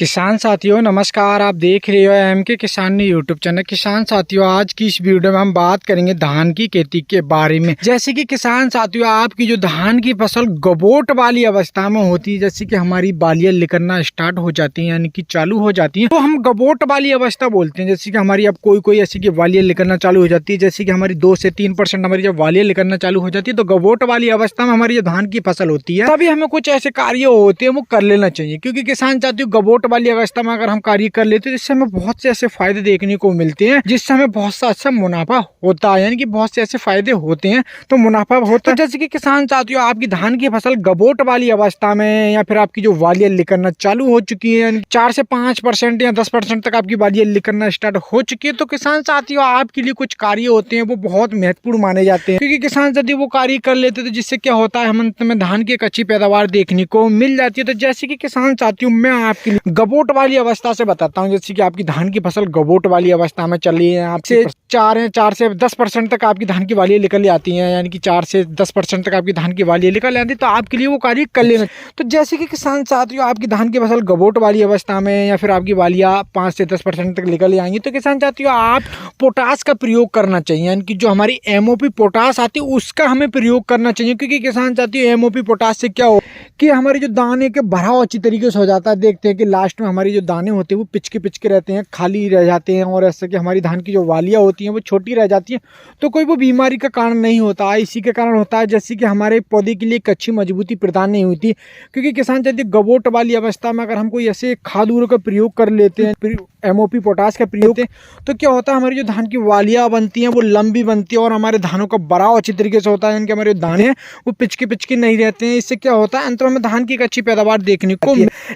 किसान साथियों नमस्कार। आप देख रहे हो एम के किसान यूट्यूब चैनल। किसान साथियों आज की इस वीडियो में हम बात करेंगे धान की खेती के बारे में। जैसे कि किसान साथियों आपकी जो धान की फसल गबोट वाली अवस्था में होती है, जैसे कि हमारी बालियां निकलना स्टार्ट हो जाती है यानी कि चालू हो जाती है, तो हम गबोट वाली अवस्था बोलते हैं। जैसे कि हमारी अब कोई ऐसी की वालियां निकलना चालू हो जाती है, जैसे कि हमारी 2 से 3% हमारी जब वालियां निकलना चालू हो जाती है, तो गबोट वाली अवस्था में हमारी जो धान की फसल होती है तभी हमें कुछ ऐसे कार्य होते हैं वो कर लेना चाहिए। क्योंकि किसान साथियों गबोट वाली अवस्था में अगर हम कार्य कर लेते हैं जिससे हमें बहुत से ऐसे फायदे देखने को मिलते हैं, जिससे हमें बहुत सा अच्छा मुनाफा होता है, यानी कि बहुत से ऐसे फायदे होते हैं तो मुनाफा होता है। जैसे कि किसान साथियों आपकी धान की फसल गबोट वाली अवस्था में या फिर आपकी जो वालियां निकलना चालू हो चुकी है, 4 से 5% या 10% तक आपकी वालियां निकलना स्टार्ट हो चुकी है, तो किसान साथियों आपके लिए कुछ कार्य होते हैं वो बहुत महत्वपूर्ण माने जाते हैं। क्योंकि किसान साथी वो कार्य कर लेते हैं तो जिससे क्या होता है हम अंत में धान की एक अच्छी पैदावार देखने को मिल जाती है। तो जैसे कि किसान साथियों मैं आपके लिए गबोट वाली अवस्था से बताता हूँ। जैसे कि आपकी धान की फसल गबोट वाली अवस्था में चली है, आपसे 4 से 10% तक आपकी धान की वालियां निकल आती हैं, यानी कि 4 से 10% तक आपकी धान की वालियां निकल आती है, तो आपके लिए वो कार्य कर लेना। तो जैसे कि किसान साथियों आपकी धान की फसल गबोट वाली अवस्था में या फिर आपकी वालियां 5 से 10% तक निकल आएंगी, तो किसान साथियों आप पोटास का प्रयोग करना चाहिए, यानी कि जो हमारी एमओपी पोटास आती है उसका हमें प्रयोग करना चाहिए। क्योंकि किसान साथियों एमओपी पोटास से क्या हो कि हमारे जो दाने के भराव अच्छी तरीके से हो जाता है। देखते हैं कि लास्ट में हमारी जो दाने होते हैं वो पिचके रहते हैं, खाली रह जाते हैं, और ऐसा कि हमारी धान की जो वालियां होती हैं वो छोटी रह जाती हैं, तो कोई वो बीमारी का कारण नहीं होता है। इसी के कारण होता है जैसे कि हमारे पौधे के लिए एक अच्छी मजबूती प्रदान नहीं होती। क्योंकि किसान साथियों गबोट वाली अवस्था में अगर हम कोई ऐसे खाद उर्वरक का प्रयोग कर लेते हैं, एमओपी पोटास का प्रयोग करते हैं, तो क्या होता है हमारी जो धान की वालियां बनती हैं वो लंबी बनती है और हमारे धानों का भराव अच्छी तरीके से होता है, यानी कि हमारे दाने वो पिचके नहीं रहते हैं। इससे क्या होता है अंत में हमें धान की एक अच्छी पैदावार देखने को।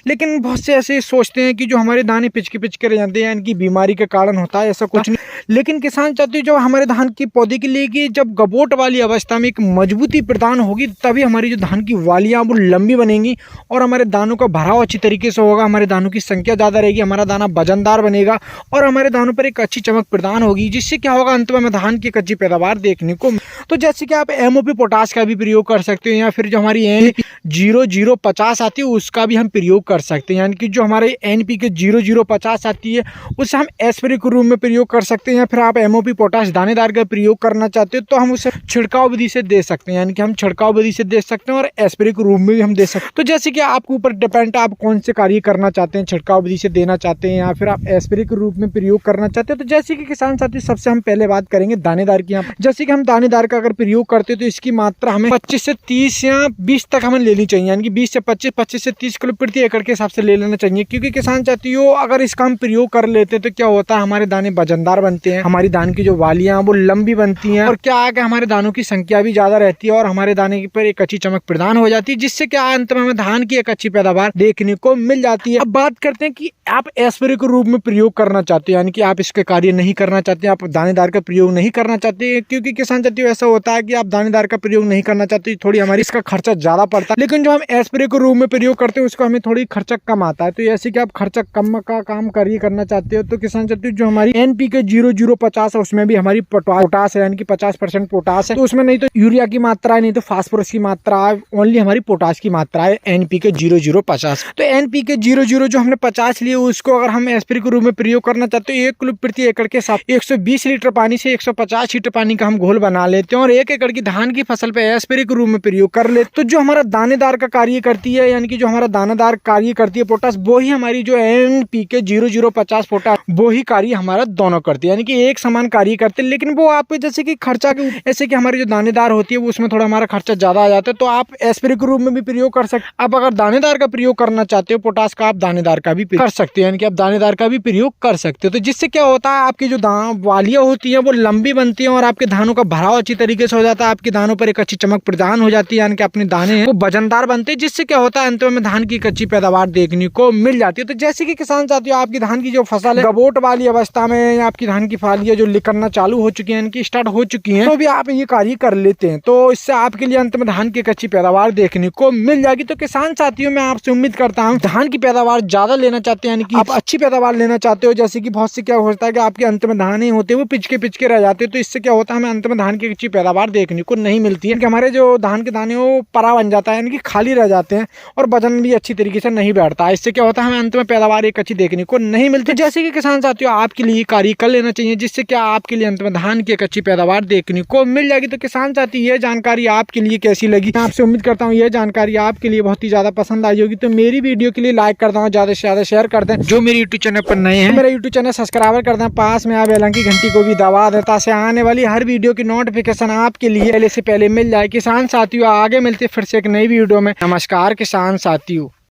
लेकिन बहुत से ऐसे सोचते हैं कि जो हमारे दाने पिचके रह जाते हैं इनकी बीमारी के कारण होता है, ऐसा कुछ नहीं। लेकिन किसान चाहते हैं जो हमारे धान की पौधे के लिए कि जब गबोट वाली अवस्था में एक मजबूती प्रदान होगी तभी हमारी जो धान की वालियां वो लंबी बनेंगी और हमारे दानों का भराव अच्छी तरीके से होगा, हमारे दानों की संख्या ज़्यादा रहेगी, हमारा दाना वजनदार बनेगा और हमारे दानों पर एक अच्छी चमक प्रदान होगी, जिससे क्या होगा अंत में हमें धान की एक अच्छी पैदावार देखने को। तो जैसे कि आप एमओपी पोटास का भी प्रयोग कर सकते हैं या फिर जो हमारी NPK 0050 आती है उसका भी हम प्रयोग कर सकते हैं, यानी कि जो हमारे NPK 0050 आती है उसे हम स्प्रे के रूप में प्रयोग कर सकते हैं। या फिर आप एमओपी पोटास दानेदार का प्रयोग करना चाहते हो तो हम उसे छिड़काव विधि से दे सकते हैं, यानी कि हम छिड़काव विधि से दे सकते हैं और स्प्रे के रूप में भी हम दे सकते हैं। तो जैसे कि आपके ऊपर डिपेंड है आप कौन से कार्य करना चाहते हैं, छिड़काव विधि से देना चाहते हैं या फिर आप स्प्रे के रूप में प्रयोग करना चाहते हैं। तो जैसे कि किसान साथी सबसे हम पहले बात करेंगे दानेदार की। जैसे कि हम दानेदार का अगर प्रयोग करते हैं तो इसकी मात्रा हमें 25 से 30 या 20 तक हमें लेनी चाहिए, यानी कि 20 से 25, 25 से 30 किलो प्रति एकड़ के हिसाब से ले लेना चाहिए। क्योंकि किसान साथियों अगर इसका हम प्रयोग कर लेते हैं तो क्या होता है हमारे दाने वजनदार बनते हैं, हमारी दान की जो वालियां वो लंबी बनती हैं और क्या है हमारे दानों की संख्या भी ज्यादा रहती है और हमारे दाने पर एक अच्छी चमक प्रदान हो जाती है, जिससे क्या अंत में हमें धान की एक अच्छी पैदावार देखने को मिल जाती है। अब बात करते हैं कि आप स्प्रे के रूप में प्रयोग करना चाहते हैं, यानी कि आप इसके कार्य नहीं करना चाहते, आप दानेदार का प्रयोग नहीं करना चाहते। क्योंकि किसान साथियों ऐसा होता है कि आप दानेदार का प्रयोग नहीं करना चाहते, थोड़ी हमारी इसका खर्चा ज्यादा पड़ता है, लेकिन जो हम स्प्रे के रूप में प्रयोग करते हैं उसको हमें थोड़ी खर्चा कम आता है। तो ऐसे कि आप खर्चा कम का काम करना चाहते हो तो किसान साथियों जो हमारी NPK 0050 है उसमें भी हमारी पोटास है, यानी कि 50% पोटास है, तो उसमें नहीं तो यूरिया की मात्रा है नहीं तो फास्फोरस की मात्रा है, ओनली हमारी पोटास की मात्रा है NPK 0050। तो NPK 00 जो हमने 50 लिए उसको अगर हम स्प्रे के रूप में प्रयोग करना चाहते हैं 1 किलो प्रति एकड़ के साथ 120 लीटर पानी से 150 लीटर पानी का हम घोल बना लेते हैं और 1 एकड़ की धान की फसल पे स्प्रे के रूप में प्रयोग कर लेते, तो जो हमारा दानेदार का कार्य करती है, यानी कि जो हमारा दानादार कार्य करती है पोटास, वो ही हमारी जो NPK 0050 पोटास वो ही कार्य हमारा दोनों करती है, यानी कि एक समान कार्य करते हैं। लेकिन वो आप जैसे कि खर्चा के ऐसे कि हमारी जो दानेदार होती है वो उसमें थोड़ा हमारा खर्चा ज्यादा आ जाता है, तो आप स्प्रे के रूप में भी प्रयोग कर सकते हैं। आप अगर दानेदार का प्रयोग करना चाहते हो पोटास का आप दानेदार का भी कर सकते हैं, यानी कि आप दानेदार का भी प्रयोग कर सकते हो। तो जिससे क्या होता है आपकी जो वालियां होती है वो लंबी बनती है और आपके धानों का भराव अच्छी तरीके से हो जाता है, आपके दानों पर एक अच्छी चमक प्रदान हो जाती है, यानी कि अपने दाने वो वजनदार बनते हैं, जिससे क्या होता है अंत में धान की अच्छी पैदावार देखने को मिल जाती है। तो जैसे कि किसान साथियों आपकी धान की जो फसल है गबोट वाली अवस्था में आपकी धान की फालियां जो निकलना चालू हो चुकी है, इनकी स्टार्ट हो चुकी है, तो भी आप ये कार्य कर लेते हैं तो इससे आपके लिए अंत में धान की अच्छी पैदावार देखने को मिल जाएगी। तो किसान साथियों, मैं आपसे उम्मीद करता हूँ धान की पैदावार ज्यादा लेना चाहते हैं, यानी कि आप अच्छी पैदावार लेना चाहते हो। जैसे कि बहुत से क्या होता है कि आपके अंत में धान नहीं होते, वो पिचके रह जाते हैं, तो इससे क्या होता है हमें अंत में धान की अच्छी पैदावार देखने को नहीं मिलती है। हमारे जो धान के दाने वो परा बन जाता है, यानी कि खाली रह जाते हैं और वजन भी अच्छी तरीके से नहीं बैठता। इससे क्या होता है हमें अंत में पैदावार एक अच्छी देखने को नहीं मिलती। जैसे कि किसान साथियों, आपके लिए कार्य कर लेना चाहिए, जिससे क्या आपके लिए अंत में धान की एक अच्छी पैदावार देखने को मिल जाएगी। तो किसान साथी, ये जानकारी आपके लिए कैसी लगी? मैं आपसे उम्मीद करता हूँ ये जानकारी आपके लिए बहुत ही ज्यादा पसंद आई होगी। तो मेरी वीडियो के लिए लाइक करता हूँ, ज्यादा से ज्यादा शेयर कर दें। जो मेरे यूट्यूब चैनल पर नए हैं, मेरा यूट्यूब चैनल सब्सक्राइब कर दें, पास में आप बेल की घंटी को भी दबा दें, ताकि आने वाली हर वीडियो की नोटिफिकेशन आपके लिए पहले से पहले मिल जाए। किसान साथियों, आगे मिलते फिर से एक नई वीडियो में। नमस्कार किसान साथियों।